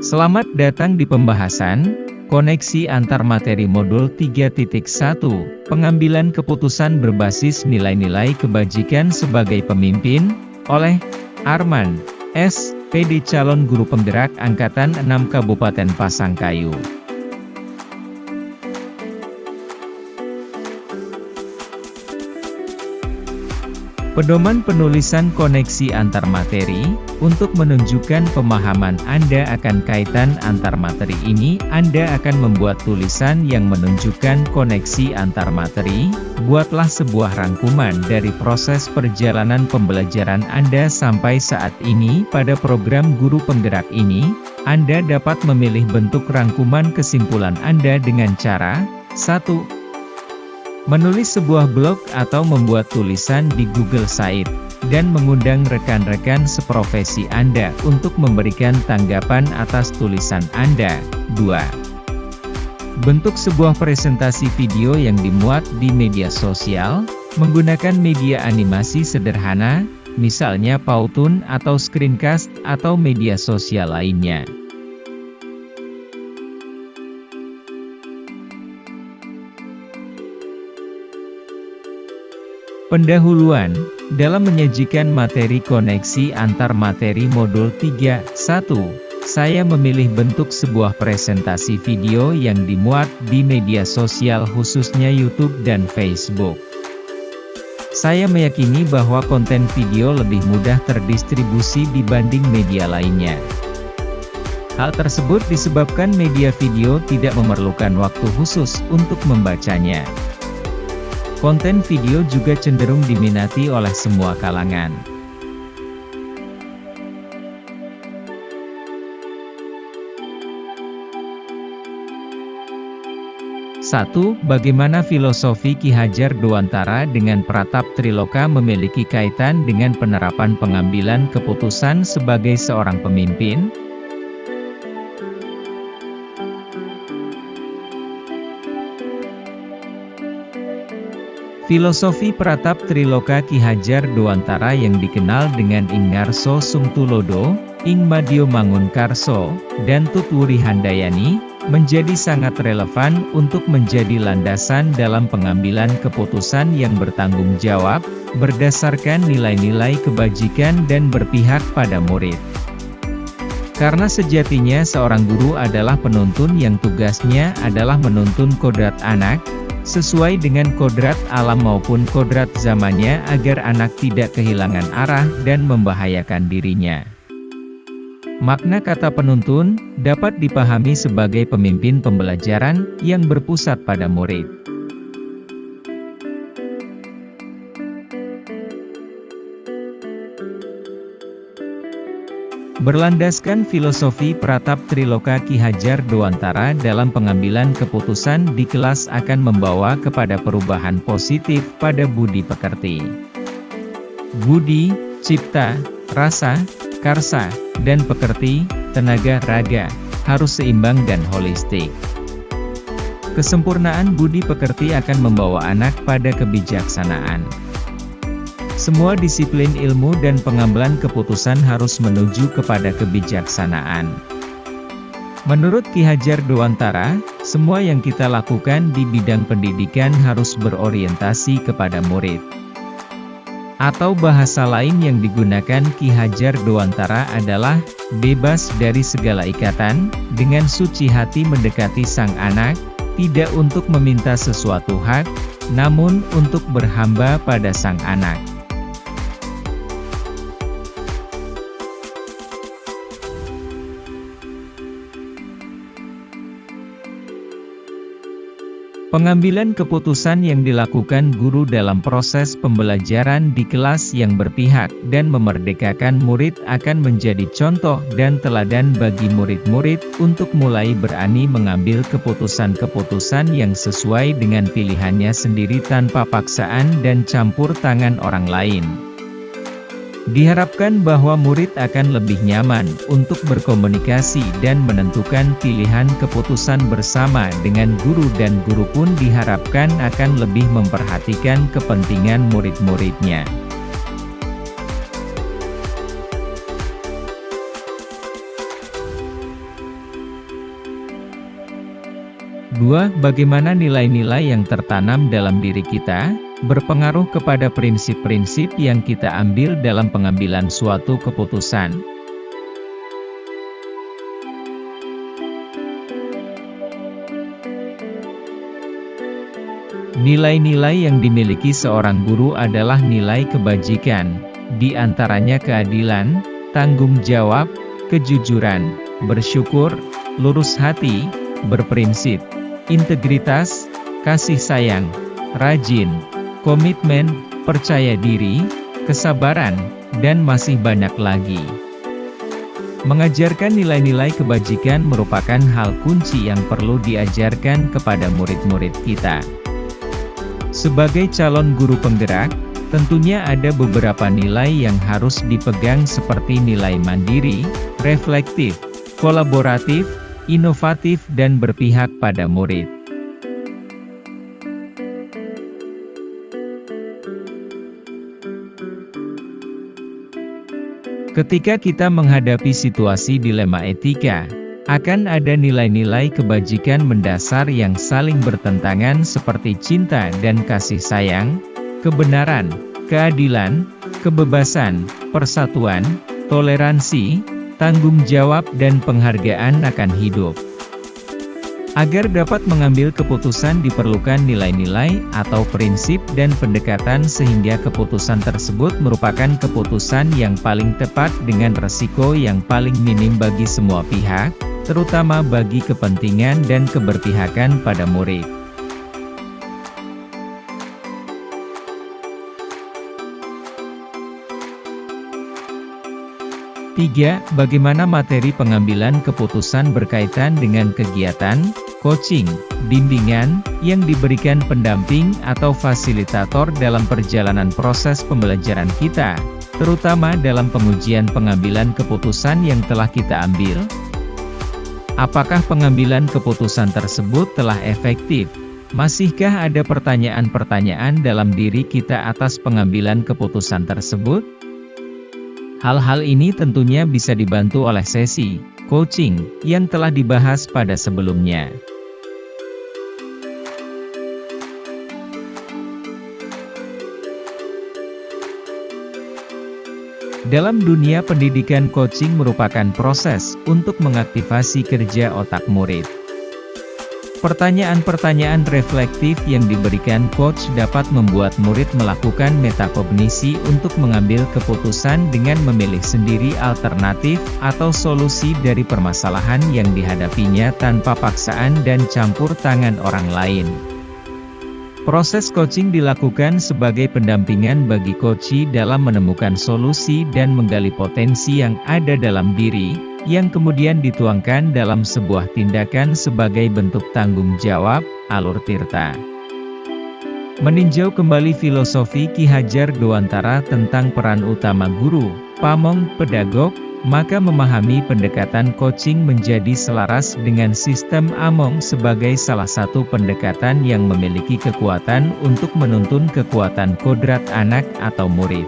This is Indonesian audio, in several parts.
Selamat datang di pembahasan koneksi antar materi modul 3.1, pengambilan keputusan berbasis nilai-nilai kebajikan sebagai pemimpin, oleh Arman S. PD calon guru penggerak Angkatan 6 Kabupaten Pasangkayu. Pedoman penulisan koneksi antar materi. Untuk menunjukkan pemahaman Anda akan kaitan antar materi ini, Anda akan membuat tulisan yang menunjukkan koneksi antar materi. Buatlah sebuah rangkuman dari proses perjalanan pembelajaran Anda sampai saat ini. Pada program guru penggerak ini, Anda dapat memilih bentuk rangkuman kesimpulan Anda dengan cara 1. Menulis sebuah blog atau membuat tulisan di Google Site, dan mengundang rekan-rekan seprofesi Anda untuk memberikan tanggapan atas tulisan Anda. 2. Bentuk sebuah presentasi video yang dimuat di media sosial, menggunakan media animasi sederhana, misalnya Powtoon atau screencast atau media sosial lainnya. Pendahuluan, dalam menyajikan materi koneksi antar materi modul 3.1, saya memilih bentuk sebuah presentasi video yang dimuat di media sosial khususnya YouTube dan Facebook. Saya meyakini bahwa konten video lebih mudah terdistribusi dibanding media lainnya. Hal tersebut disebabkan media video tidak memerlukan waktu khusus untuk membacanya. Konten video juga cenderung diminati oleh semua kalangan. Satu, bagaimana filosofi Ki Hajar Dewantara dengan Pratap Triloka memiliki kaitan dengan penerapan pengambilan keputusan sebagai seorang pemimpin? Filosofi Pratap Triloka Ki Hajar Dewantara yang dikenal dengan Ing Ngarso Sungtulodo, Ing Madyo Mangunkarso, dan Tutwuri Handayani, menjadi sangat relevan untuk menjadi landasan dalam pengambilan keputusan yang bertanggung jawab, berdasarkan nilai-nilai kebajikan dan berpihak pada murid. Karena sejatinya seorang guru adalah penuntun yang tugasnya adalah menuntun kodrat anak, sesuai dengan kodrat alam maupun kodrat zamannya agar anak tidak kehilangan arah dan membahayakan dirinya. Makna kata penuntun dapat dipahami sebagai pemimpin pembelajaran yang berpusat pada murid. Berlandaskan filosofi Pratap Triloka Ki Hajar Dewantara dalam pengambilan keputusan di kelas akan membawa kepada perubahan positif pada budi pekerti. Budi, cipta, rasa, karsa, dan pekerti, tenaga raga, harus seimbang dan holistik. Kesempurnaan budi pekerti akan membawa anak pada kebijaksanaan. Semua disiplin ilmu dan pengambilan keputusan harus menuju kepada kebijaksanaan. Menurut Ki Hajar Dewantara, semua yang kita lakukan di bidang pendidikan harus berorientasi kepada murid. Atau bahasa lain yang digunakan Ki Hajar Dewantara adalah, bebas dari segala ikatan, dengan suci hati mendekati sang anak, tidak untuk meminta sesuatu hak, namun untuk berhamba pada sang anak. Pengambilan keputusan yang dilakukan guru dalam proses pembelajaran di kelas yang berpihak dan memerdekakan murid akan menjadi contoh dan teladan bagi murid-murid untuk mulai berani mengambil keputusan-keputusan yang sesuai dengan pilihannya sendiri tanpa paksaan dan campur tangan orang lain. Diharapkan bahwa murid akan lebih nyaman untuk berkomunikasi dan menentukan pilihan keputusan bersama dengan guru, dan guru pun diharapkan akan lebih memperhatikan kepentingan murid-muridnya. 2. Bagaimana nilai-nilai yang tertanam dalam diri kita, berpengaruh kepada prinsip-prinsip yang kita ambil dalam pengambilan suatu keputusan. Nilai-nilai yang dimiliki seorang guru adalah nilai kebajikan, di antaranya keadilan, tanggung jawab, kejujuran, bersyukur, lurus hati, berprinsip, integritas, kasih sayang, rajin, komitmen, percaya diri, kesabaran, dan masih banyak lagi. Mengajarkan nilai-nilai kebajikan merupakan hal kunci yang perlu diajarkan kepada murid-murid kita. Sebagai calon guru penggerak, tentunya ada beberapa nilai yang harus dipegang seperti nilai mandiri, reflektif, kolaboratif, inovatif dan berpihak pada murid. Ketika kita menghadapi situasi dilema etika, akan ada nilai-nilai kebajikan mendasar yang saling bertentangan seperti cinta dan kasih sayang, kebenaran, keadilan, kebebasan, persatuan, toleransi, tanggung jawab dan penghargaan akan hidup. Agar dapat mengambil keputusan diperlukan nilai-nilai atau prinsip dan pendekatan sehingga keputusan tersebut merupakan keputusan yang paling tepat dengan resiko yang paling minim bagi semua pihak, terutama bagi kepentingan dan keberpihakan pada murid. Tiga, bagaimana materi pengambilan keputusan berkaitan dengan kegiatan, coaching, bimbingan, yang diberikan pendamping atau fasilitator dalam perjalanan proses pembelajaran kita, terutama dalam pengujian pengambilan keputusan yang telah kita ambil? Apakah pengambilan keputusan tersebut telah efektif? Masihkah ada pertanyaan-pertanyaan dalam diri kita atas pengambilan keputusan tersebut? Hal-hal ini tentunya bisa dibantu oleh sesi coaching yang telah dibahas pada sebelumnya. Dalam dunia pendidikan, coaching merupakan proses untuk mengaktifasi kerja otak murid. Pertanyaan-pertanyaan reflektif yang diberikan coach dapat membuat murid melakukan metakognisi untuk mengambil keputusan dengan memilih sendiri alternatif atau solusi dari permasalahan yang dihadapinya tanpa paksaan dan campur tangan orang lain. Proses coaching dilakukan sebagai pendampingan bagi coachee dalam menemukan solusi dan menggali potensi yang ada dalam diri, yang kemudian dituangkan dalam sebuah tindakan sebagai bentuk tanggung jawab, alur tirta. Meninjau kembali filosofi Ki Hajar Dewantara tentang peran utama guru, pamong, pedagog, maka memahami pendekatan coaching menjadi selaras dengan sistem Among sebagai salah satu pendekatan yang memiliki kekuatan untuk menuntun kekuatan kodrat anak atau murid.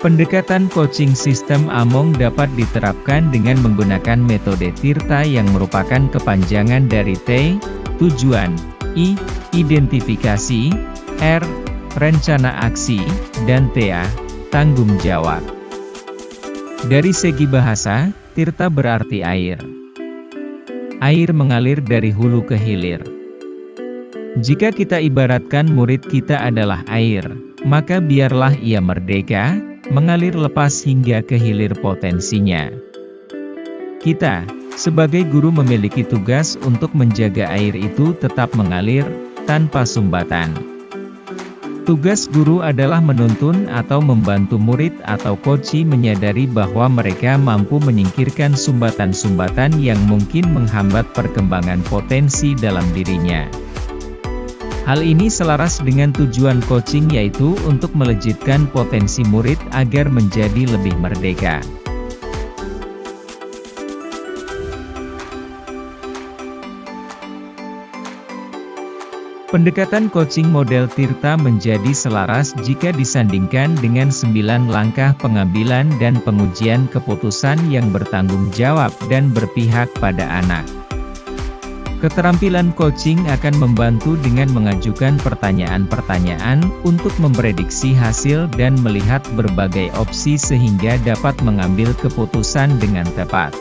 Pendekatan coaching sistem Among dapat diterapkan dengan menggunakan metode tirta yang merupakan kepanjangan dari T, tujuan, I, identifikasi, R, rencana aksi, dan TA, tanggung jawab. Dari segi bahasa, tirta berarti air. Air mengalir dari hulu ke hilir. Jika kita ibaratkan murid kita adalah air, maka biarlah ia merdeka, mengalir lepas hingga ke hilir potensinya. Kita, sebagai guru memiliki tugas untuk menjaga air itu tetap mengalir, tanpa sumbatan. Tugas guru adalah menuntun atau membantu murid atau coachee menyadari bahwa mereka mampu menyingkirkan sumbatan-sumbatan yang mungkin menghambat perkembangan potensi dalam dirinya. Hal ini selaras dengan tujuan coaching, yaitu untuk melejitkan potensi murid agar menjadi lebih merdeka. Pendekatan coaching model Tirta menjadi selaras jika disandingkan dengan 9 langkah pengambilan dan pengujian keputusan yang bertanggung jawab dan berpihak pada anak. Keterampilan coaching akan membantu dengan mengajukan pertanyaan-pertanyaan untuk memprediksi hasil dan melihat berbagai opsi sehingga dapat mengambil keputusan dengan tepat.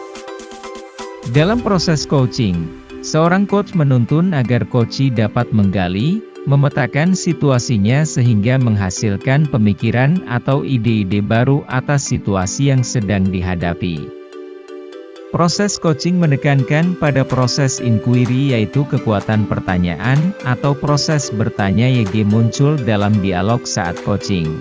Dalam proses coaching, seorang coach menuntun agar coachee dapat menggali, memetakan situasinya sehingga menghasilkan pemikiran atau ide-ide baru atas situasi yang sedang dihadapi. Proses coaching menekankan pada proses inquiry, yaitu kekuatan pertanyaan, atau proses bertanya yang muncul dalam dialog saat coaching.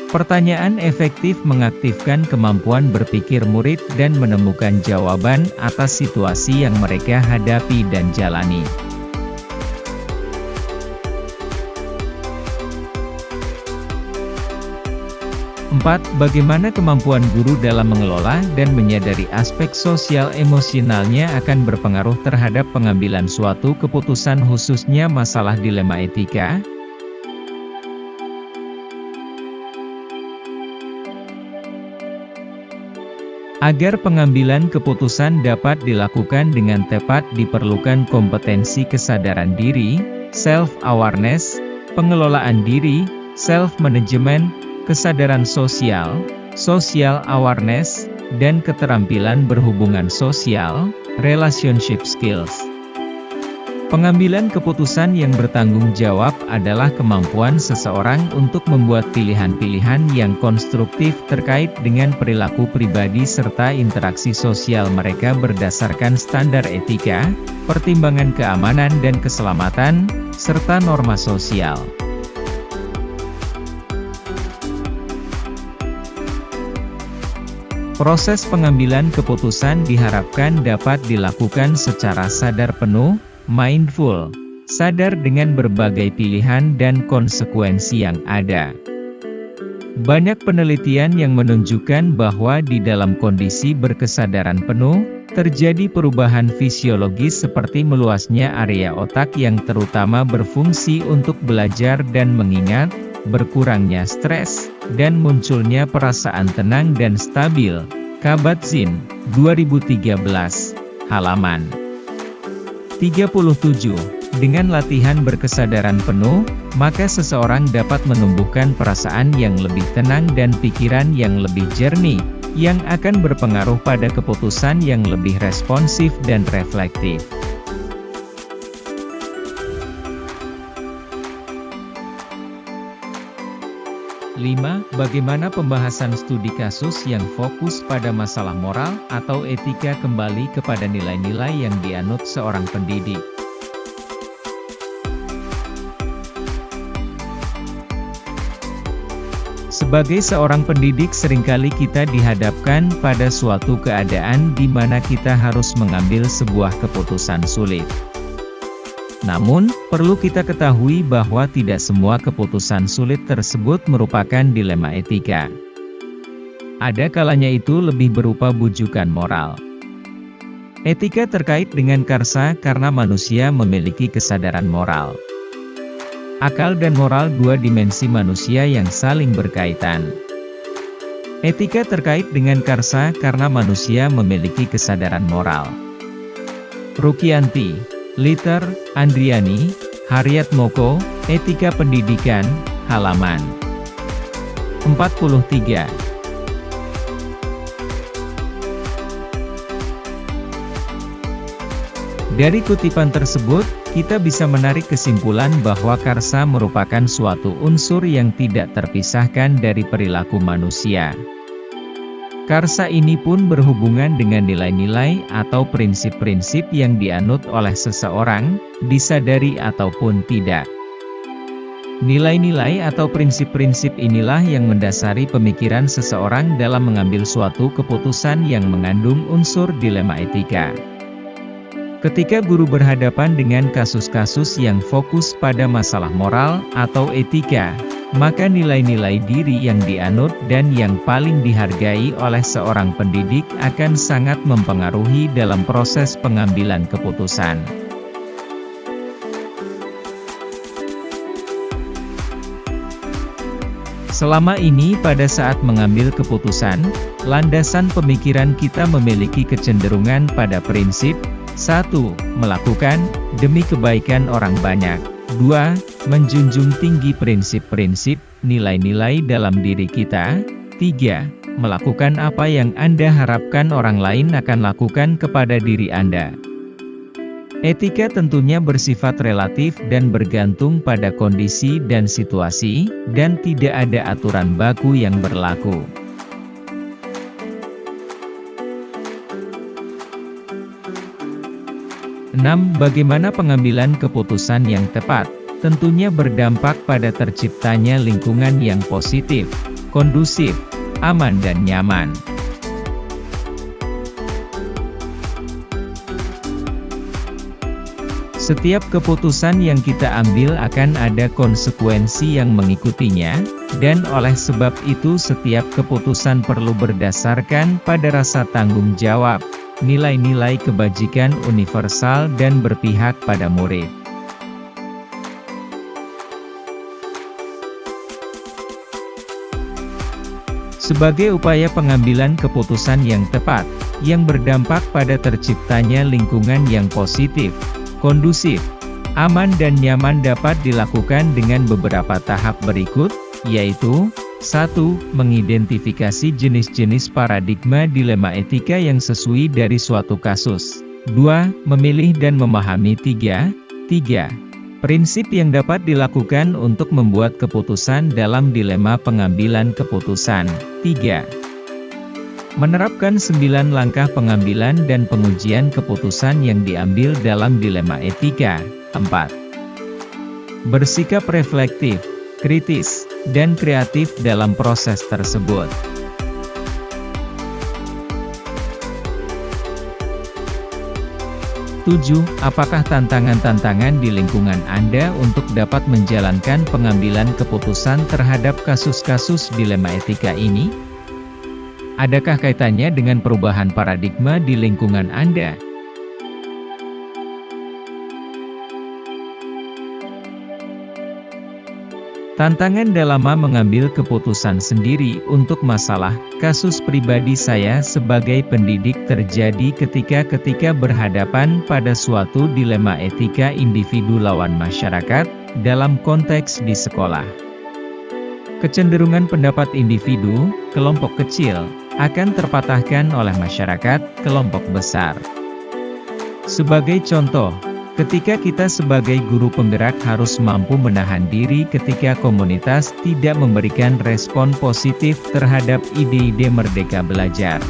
Pertanyaan efektif mengaktifkan kemampuan berpikir murid dan menemukan jawaban atas situasi yang mereka hadapi dan jalani. Bagaimana kemampuan guru dalam mengelola dan menyadari aspek sosial emosionalnya akan berpengaruh terhadap pengambilan suatu keputusan, khususnya masalah dilema etika? Agar pengambilan keputusan dapat dilakukan dengan tepat diperlukan kompetensi kesadaran diri, self-awareness, pengelolaan diri, self-management, kesadaran sosial, social awareness, dan keterampilan berhubungan sosial, relationship skills. Pengambilan keputusan yang bertanggung jawab adalah kemampuan seseorang untuk membuat pilihan-pilihan yang konstruktif terkait dengan perilaku pribadi serta interaksi sosial mereka berdasarkan standar etika, pertimbangan keamanan dan keselamatan, serta norma sosial. Proses pengambilan keputusan diharapkan dapat dilakukan secara sadar penuh, mindful, sadar dengan berbagai pilihan dan konsekuensi yang ada. Banyak penelitian yang menunjukkan bahwa di dalam kondisi berkesadaran penuh, terjadi perubahan fisiologis seperti meluasnya area otak yang terutama berfungsi untuk belajar dan mengingat, berkurangnya stres, dan munculnya perasaan tenang dan stabil. Kabat-Zinn, 2013, halaman 37. Dengan latihan berkesadaran penuh, maka seseorang dapat menumbuhkan perasaan yang lebih tenang dan pikiran yang lebih jernih, yang akan berpengaruh pada keputusan yang lebih responsif dan reflektif. 5. Bagaimana pembahasan studi kasus yang fokus pada masalah moral atau etika kembali kepada nilai-nilai yang dianut seorang pendidik. Sebagai seorang pendidik, seringkali kita dihadapkan pada suatu keadaan di mana kita harus mengambil sebuah keputusan sulit. Namun, perlu kita ketahui bahwa tidak semua keputusan sulit tersebut merupakan dilema etika. Ada kalanya itu lebih berupa bujukan moral. Etika terkait dengan karsa karena manusia memiliki kesadaran moral. Akal dan moral, dua dimensi manusia yang saling berkaitan. Etika terkait dengan karsa karena manusia memiliki kesadaran moral. Rukianti, Liter, Andriani, Haryat Moko, Etika Pendidikan, halaman 43. Dari kutipan tersebut, kita bisa menarik kesimpulan bahwa karsa merupakan suatu unsur yang tidak terpisahkan dari perilaku manusia. Karsa ini pun berhubungan dengan nilai-nilai atau prinsip-prinsip yang dianut oleh seseorang, disadari ataupun tidak. Nilai-nilai atau prinsip-prinsip inilah yang mendasari pemikiran seseorang dalam mengambil suatu keputusan yang mengandung unsur dilema etika. Ketika guru berhadapan dengan kasus-kasus yang fokus pada masalah moral atau etika, maka nilai-nilai diri yang dianut dan yang paling dihargai oleh seorang pendidik akan sangat mempengaruhi dalam proses pengambilan keputusan. Selama ini pada saat mengambil keputusan, landasan pemikiran kita memiliki kecenderungan pada prinsip 1. Melakukan demi kebaikan orang banyak. 2. Menjunjung tinggi prinsip-prinsip, nilai-nilai dalam diri kita. 3. Melakukan apa yang Anda harapkan orang lain akan lakukan kepada diri Anda. Etika tentunya bersifat relatif dan bergantung pada kondisi dan situasi, dan tidak ada aturan baku yang berlaku. Bagaimana pengambilan keputusan yang tepat? Tentunya berdampak pada terciptanya lingkungan yang positif, kondusif, aman dan nyaman. Setiap keputusan yang kita ambil akan ada konsekuensi yang mengikutinya, dan oleh sebab itu setiap keputusan perlu berdasarkan pada rasa tanggung jawab, nilai-nilai kebajikan universal dan berpihak pada murid. Sebagai upaya pengambilan keputusan yang tepat, yang berdampak pada terciptanya lingkungan yang positif, kondusif, aman dan nyaman dapat dilakukan dengan beberapa tahap berikut, yaitu 1. Mengidentifikasi jenis-jenis paradigma dilema etika yang sesuai dari suatu kasus. 2. Memilih dan memahami 3. Prinsip yang dapat dilakukan untuk membuat keputusan dalam dilema pengambilan keputusan. 3. Menerapkan 9 langkah pengambilan dan pengujian keputusan yang diambil dalam dilema etika. 4. Bersikap reflektif, kritis, dan kreatif dalam proses tersebut. 7. Apakah tantangan-tantangan di lingkungan Anda untuk dapat menjalankan pengambilan keputusan terhadap kasus-kasus dilema etika ini? Adakah kaitannya dengan perubahan paradigma di lingkungan Anda? Tantangan dalam mengambil keputusan sendiri untuk masalah kasus pribadi saya sebagai pendidik terjadi ketika berhadapan pada suatu dilema etika individu lawan masyarakat dalam konteks di sekolah. Kecenderungan pendapat individu, kelompok kecil, akan terpatahkan oleh masyarakat, kelompok besar. Sebagai contoh, ketika kita sebagai guru penggerak harus mampu menahan diri ketika komunitas tidak memberikan respon positif terhadap ide-ide merdeka belajar.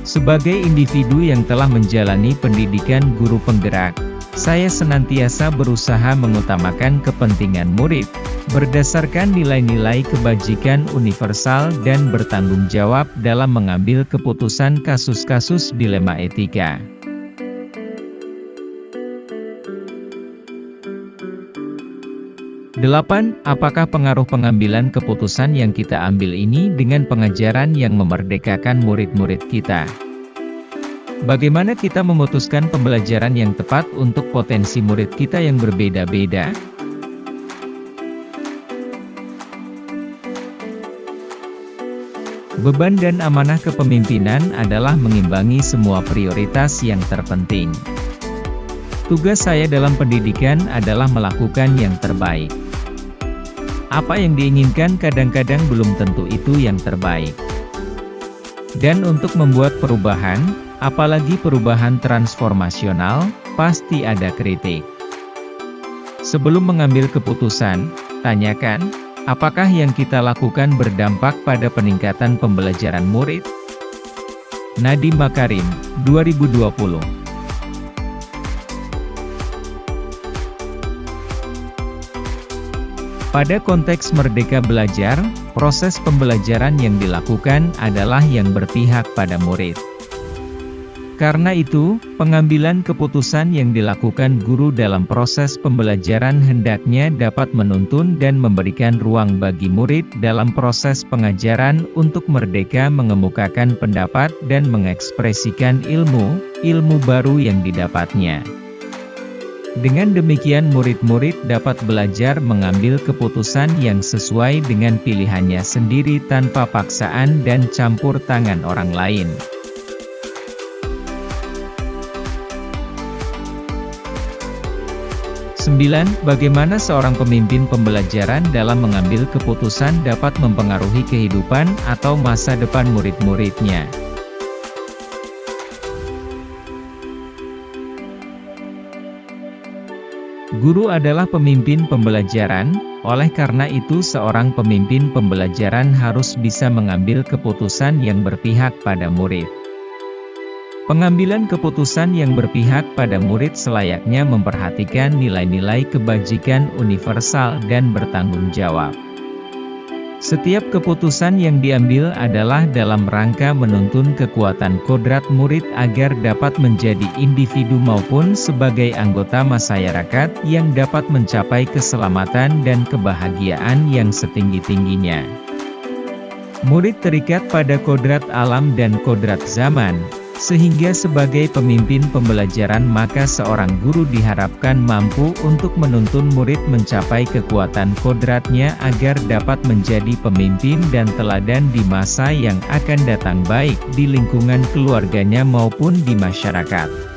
Sebagai individu yang telah menjalani pendidikan guru penggerak, saya senantiasa berusaha mengutamakan kepentingan murid, berdasarkan nilai-nilai kebajikan universal dan bertanggung jawab dalam mengambil keputusan kasus-kasus dilema etika. Apakah pengaruh pengambilan keputusan yang kita ambil ini dengan pengajaran yang memerdekakan murid-murid kita? Bagaimana kita memutuskan pembelajaran yang tepat untuk potensi murid kita yang berbeda-beda? Beban dan amanah kepemimpinan adalah mengimbangi semua prioritas yang terpenting. Tugas saya dalam pendidikan adalah melakukan yang terbaik. Apa yang diinginkan kadang-kadang belum tentu itu yang terbaik. Dan untuk membuat perubahan, apalagi perubahan transformasional, pasti ada kritik. Sebelum mengambil keputusan, tanyakan, apakah yang kita lakukan berdampak pada peningkatan pembelajaran murid? Nadiem Makarim, 2020. Pada konteks merdeka belajar, proses pembelajaran yang dilakukan adalah yang berpihak pada murid. Karena itu, pengambilan keputusan yang dilakukan guru dalam proses pembelajaran hendaknya dapat menuntun dan memberikan ruang bagi murid dalam proses pengajaran untuk merdeka mengemukakan pendapat dan mengekspresikan ilmu baru yang didapatnya. Dengan demikian murid-murid dapat belajar mengambil keputusan yang sesuai dengan pilihannya sendiri tanpa paksaan dan campur tangan orang lain. Bagaimana seorang pemimpin pembelajaran dalam mengambil keputusan dapat mempengaruhi kehidupan atau masa depan murid-muridnya? Guru adalah pemimpin pembelajaran, oleh karena itu seorang pemimpin pembelajaran harus bisa mengambil keputusan yang berpihak pada murid. Pengambilan keputusan yang berpihak pada murid selayaknya memperhatikan nilai-nilai kebajikan universal dan bertanggung jawab. Setiap keputusan yang diambil adalah dalam rangka menuntun kekuatan kodrat murid agar dapat menjadi individu maupun sebagai anggota masyarakat yang dapat mencapai keselamatan dan kebahagiaan yang setinggi-tingginya. Murid terikat pada kodrat alam dan kodrat zaman, sehingga sebagai pemimpin pembelajaran maka seorang guru diharapkan mampu untuk menuntun murid mencapai kekuatan kodratnya agar dapat menjadi pemimpin dan teladan di masa yang akan datang baik di lingkungan keluarganya maupun di masyarakat.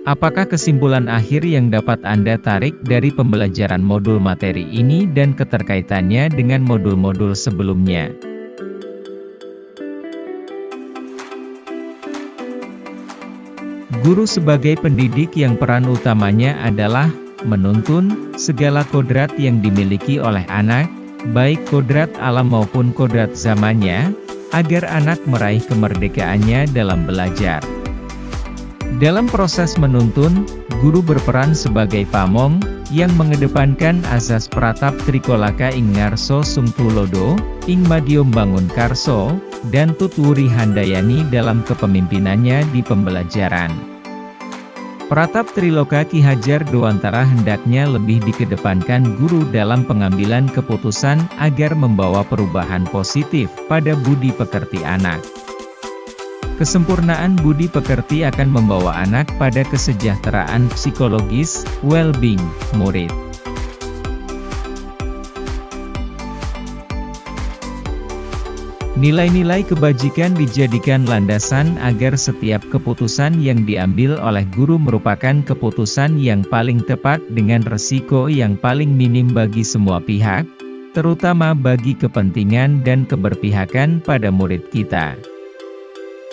Apakah kesimpulan akhir yang dapat Anda tarik dari pembelajaran modul materi ini dan keterkaitannya dengan modul-modul sebelumnya? Guru sebagai pendidik yang peran utamanya adalah menuntun segala kodrat yang dimiliki oleh anak, baik kodrat alam maupun kodrat zamannya, agar anak meraih kemerdekaannya dalam belajar. Dalam proses menuntun, guru berperan sebagai pamong, yang mengedepankan azas pratap trikolaka ing ngarso sumtulodo, ing madya mbangun karso, dan tutwuri handayani dalam kepemimpinannya di pembelajaran. Pratap Triloka Ki Hajar Dewantara hendaknya lebih dikedepankan guru dalam pengambilan keputusan agar membawa perubahan positif pada budi pekerti anak. Kesempurnaan budi pekerti akan membawa anak pada kesejahteraan psikologis, well-being, murid. Nilai-nilai kebajikan dijadikan landasan agar setiap keputusan yang diambil oleh guru merupakan keputusan yang paling tepat dengan resiko yang paling minim bagi semua pihak, terutama bagi kepentingan dan keberpihakan pada murid kita.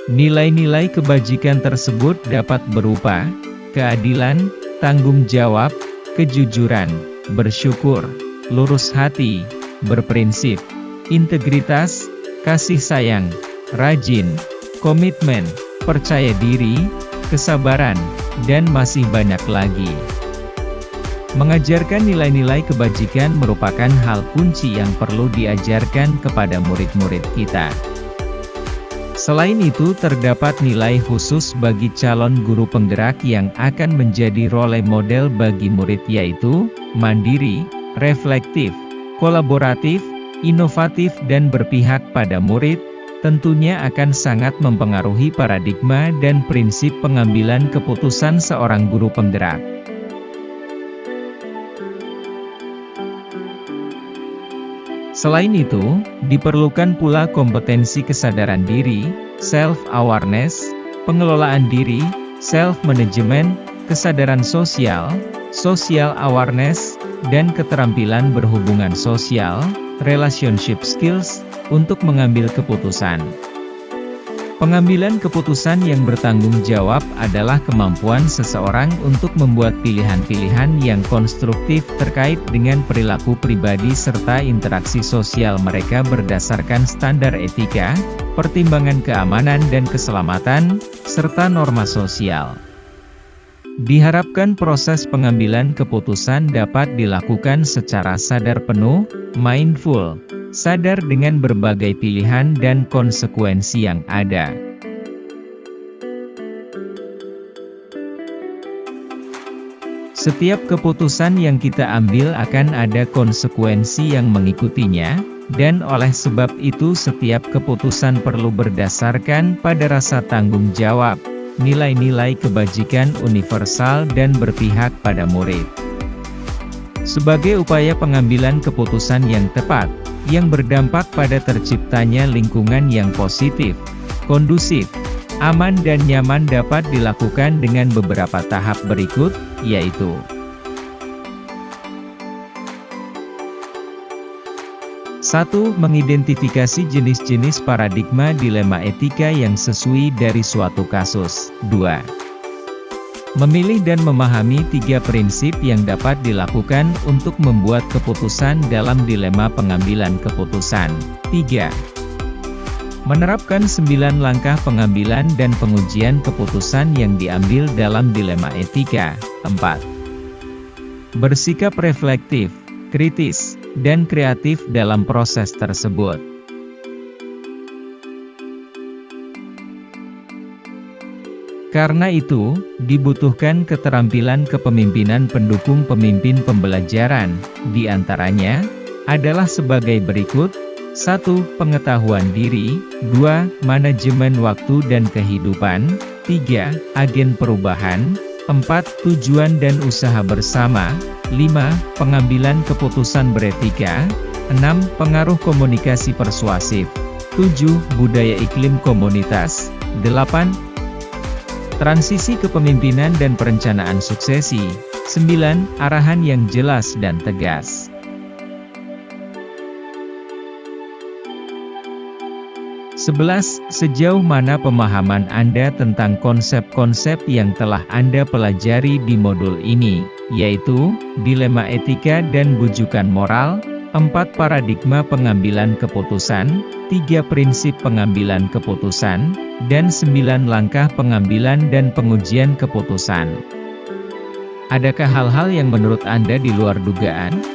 Nilai-nilai kebajikan tersebut dapat berupa keadilan, tanggung jawab, kejujuran, bersyukur, lurus hati, berprinsip, integritas, kasih sayang, rajin, komitmen, percaya diri, kesabaran, dan masih banyak lagi. Mengajarkan nilai-nilai kebajikan merupakan hal kunci yang perlu diajarkan kepada murid-murid kita. Selain itu terdapat nilai khusus bagi calon guru penggerak yang akan menjadi role model bagi murid yaitu, mandiri, reflektif, kolaboratif, inovatif dan berpihak pada murid, tentunya akan sangat mempengaruhi paradigma dan prinsip pengambilan keputusan seorang guru penggerak. Selain itu, diperlukan pula kompetensi kesadaran diri, self-awareness, pengelolaan diri, self-management, kesadaran sosial, social awareness, dan keterampilan berhubungan sosial, relationship skills, untuk mengambil keputusan. Pengambilan keputusan yang bertanggung jawab adalah kemampuan seseorang untuk membuat pilihan-pilihan yang konstruktif terkait dengan perilaku pribadi serta interaksi sosial mereka berdasarkan standar etika, pertimbangan keamanan dan keselamatan, serta norma sosial. Diharapkan proses pengambilan keputusan dapat dilakukan secara sadar penuh, mindful, sadar dengan berbagai pilihan dan konsekuensi yang ada. Setiap keputusan yang kita ambil akan ada konsekuensi yang mengikutinya, dan oleh sebab itu setiap keputusan perlu berdasarkan pada rasa tanggung jawab, nilai-nilai kebajikan universal dan berpihak pada murid. Sebagai upaya pengambilan keputusan yang tepat, yang berdampak pada terciptanya lingkungan yang positif, kondusif, aman dan nyaman dapat dilakukan dengan beberapa tahap berikut, yaitu 1. Mengidentifikasi jenis-jenis paradigma dilema etika yang sesuai dari suatu kasus. 2. Memilih dan memahami 3 prinsip yang dapat dilakukan untuk membuat keputusan dalam dilema pengambilan keputusan. 3. Menerapkan 9 langkah pengambilan dan pengujian keputusan yang diambil dalam dilema etika. 4. Bersikap reflektif, kritis, dan kreatif dalam proses tersebut. Karena itu, dibutuhkan keterampilan kepemimpinan pendukung pemimpin pembelajaran, di antaranya adalah sebagai berikut: 1. Pengetahuan diri, 2. Manajemen waktu dan kehidupan, 3. Agen perubahan, 4. Tujuan dan usaha bersama, 5. Pengambilan keputusan beretika, 6. Pengaruh komunikasi persuasif, 7. Budaya iklim komunitas, 8. Transisi kepemimpinan dan perencanaan suksesi, 9. Arahan yang jelas dan tegas. Sejauh mana pemahaman Anda tentang konsep-konsep yang telah Anda pelajari di modul ini, yaitu dilema etika dan bujukan moral, 4 paradigma pengambilan keputusan, 3 prinsip pengambilan keputusan, dan 9 langkah pengambilan dan pengujian keputusan. Adakah hal-hal yang menurut Anda di luar dugaan?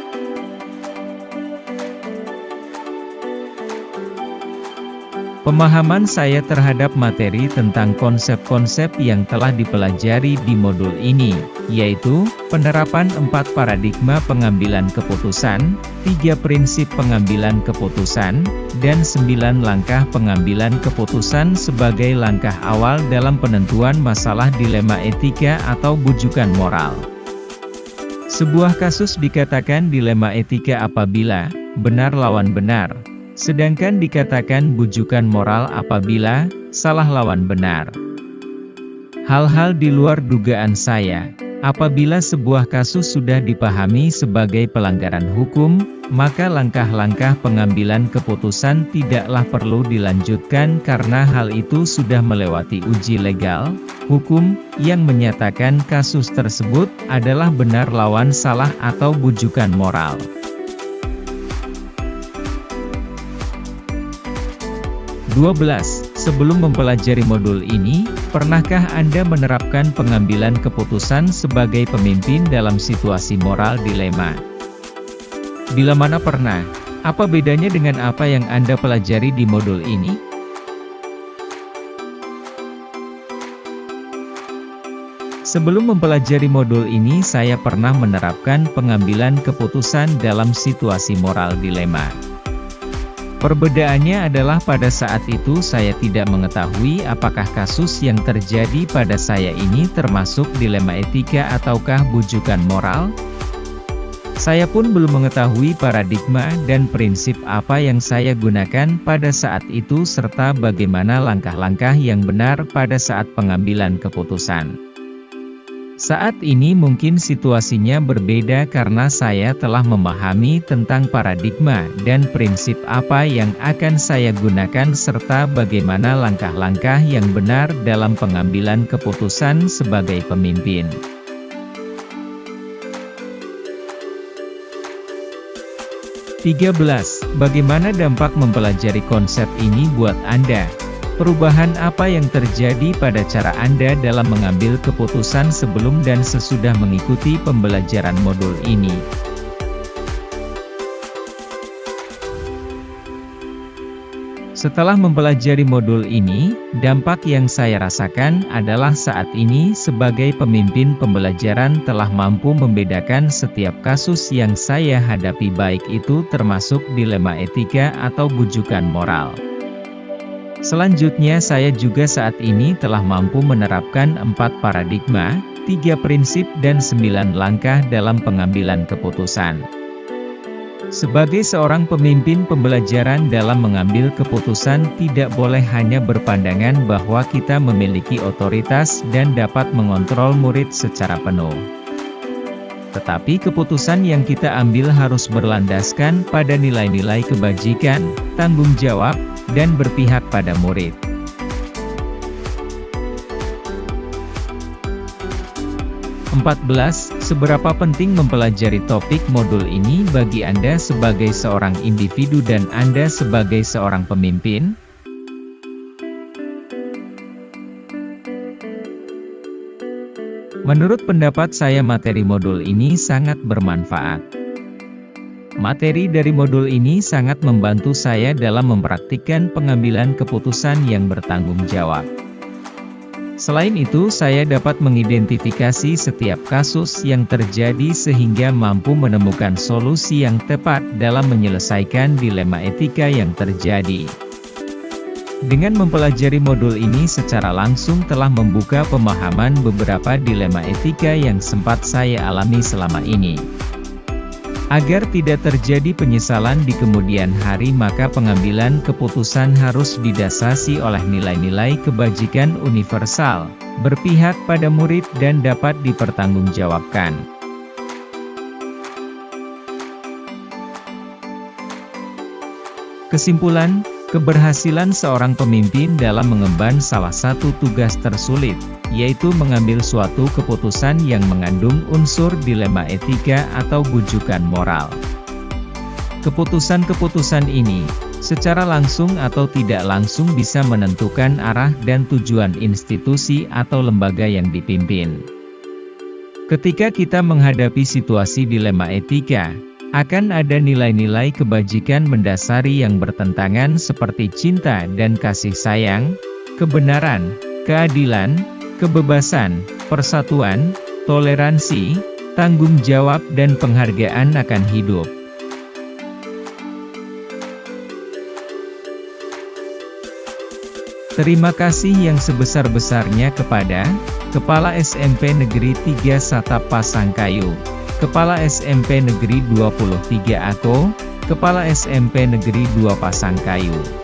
Pemahaman saya terhadap materi tentang konsep-konsep yang telah dipelajari di modul ini, yaitu penerapan 4 paradigma pengambilan keputusan, 3 prinsip pengambilan keputusan, dan 9 langkah pengambilan keputusan sebagai langkah awal dalam penentuan masalah dilema etika atau bujukan moral. Sebuah kasus dikatakan dilema etika apabila benar lawan benar, sedangkan dikatakan bujukan moral apabila salah lawan benar. Hal-hal di luar dugaan saya. Apabila sebuah kasus sudah dipahami sebagai pelanggaran hukum, maka langkah-langkah pengambilan keputusan tidaklah perlu dilanjutkan karena hal itu sudah melewati uji legal, hukum, yang menyatakan kasus tersebut adalah benar lawan salah atau bujukan moral. Sebelum mempelajari modul ini, pernahkah Anda menerapkan pengambilan keputusan sebagai pemimpin dalam situasi moral dilema? Bila mana pernah? Apa bedanya dengan apa yang Anda pelajari di modul ini? Sebelum mempelajari modul ini, saya pernah menerapkan pengambilan keputusan dalam situasi moral dilema. Perbedaannya adalah pada saat itu saya tidak mengetahui apakah kasus yang terjadi pada saya ini termasuk dilema etika ataukah bujukan moral. Saya pun belum mengetahui paradigma dan prinsip apa yang saya gunakan pada saat itu serta bagaimana langkah-langkah yang benar pada saat pengambilan keputusan. Saat ini mungkin situasinya berbeda karena saya telah memahami tentang paradigma dan prinsip apa yang akan saya gunakan serta bagaimana langkah-langkah yang benar dalam pengambilan keputusan sebagai pemimpin. Bagaimana dampak mempelajari konsep ini buat Anda? Perubahan apa yang terjadi pada cara Anda dalam mengambil keputusan sebelum dan sesudah mengikuti pembelajaran modul ini? Setelah mempelajari modul ini, dampak yang saya rasakan adalah saat ini sebagai pemimpin pembelajaran telah mampu membedakan setiap kasus yang saya hadapi, baik itu termasuk dilema etika atau bujukan moral. Selanjutnya saya juga saat ini telah mampu menerapkan 4 paradigma, 3 prinsip dan 9 langkah dalam pengambilan keputusan. Sebagai seorang pemimpin pembelajaran, dalam mengambil keputusan tidak boleh hanya berpandangan bahwa kita memiliki otoritas dan dapat mengontrol murid secara penuh. Tetapi keputusan yang kita ambil harus berlandaskan pada nilai-nilai kebajikan, tanggung jawab, dan berpihak pada murid. Seberapa penting mempelajari topik modul ini bagi Anda sebagai seorang individu dan Anda sebagai seorang pemimpin? Menurut pendapat saya, materi modul ini sangat bermanfaat. Materi dari modul ini sangat membantu saya dalam mempraktikkan pengambilan keputusan yang bertanggung jawab. Selain itu, saya dapat mengidentifikasi setiap kasus yang terjadi sehingga mampu menemukan solusi yang tepat dalam menyelesaikan dilema etika yang terjadi. Dengan mempelajari modul ini secara langsung telah membuka pemahaman beberapa dilema etika yang sempat saya alami selama ini. Agar tidak terjadi penyesalan di kemudian hari, maka pengambilan keputusan harus didasari oleh nilai-nilai kebajikan universal, berpihak pada murid dan dapat dipertanggungjawabkan. Kesimpulan, keberhasilan seorang pemimpin dalam mengemban salah satu tugas tersulit, yaitu mengambil suatu keputusan yang mengandung unsur dilema etika atau bujukan moral. Keputusan-keputusan ini, secara langsung atau tidak langsung bisa menentukan arah dan tujuan institusi atau lembaga yang dipimpin. Ketika kita menghadapi situasi dilema etika, akan ada nilai-nilai kebajikan mendasari yang bertentangan seperti cinta dan kasih sayang, kebenaran, keadilan, kebebasan, persatuan, toleransi, tanggung jawab dan penghargaan akan hidup. Terima kasih yang sebesar-besarnya kepada Kepala SMP Negeri 3 Satap Pasangkayu, Kepala SMP Negeri 23 Ako, Kepala SMP Negeri 2 Pasangkayu.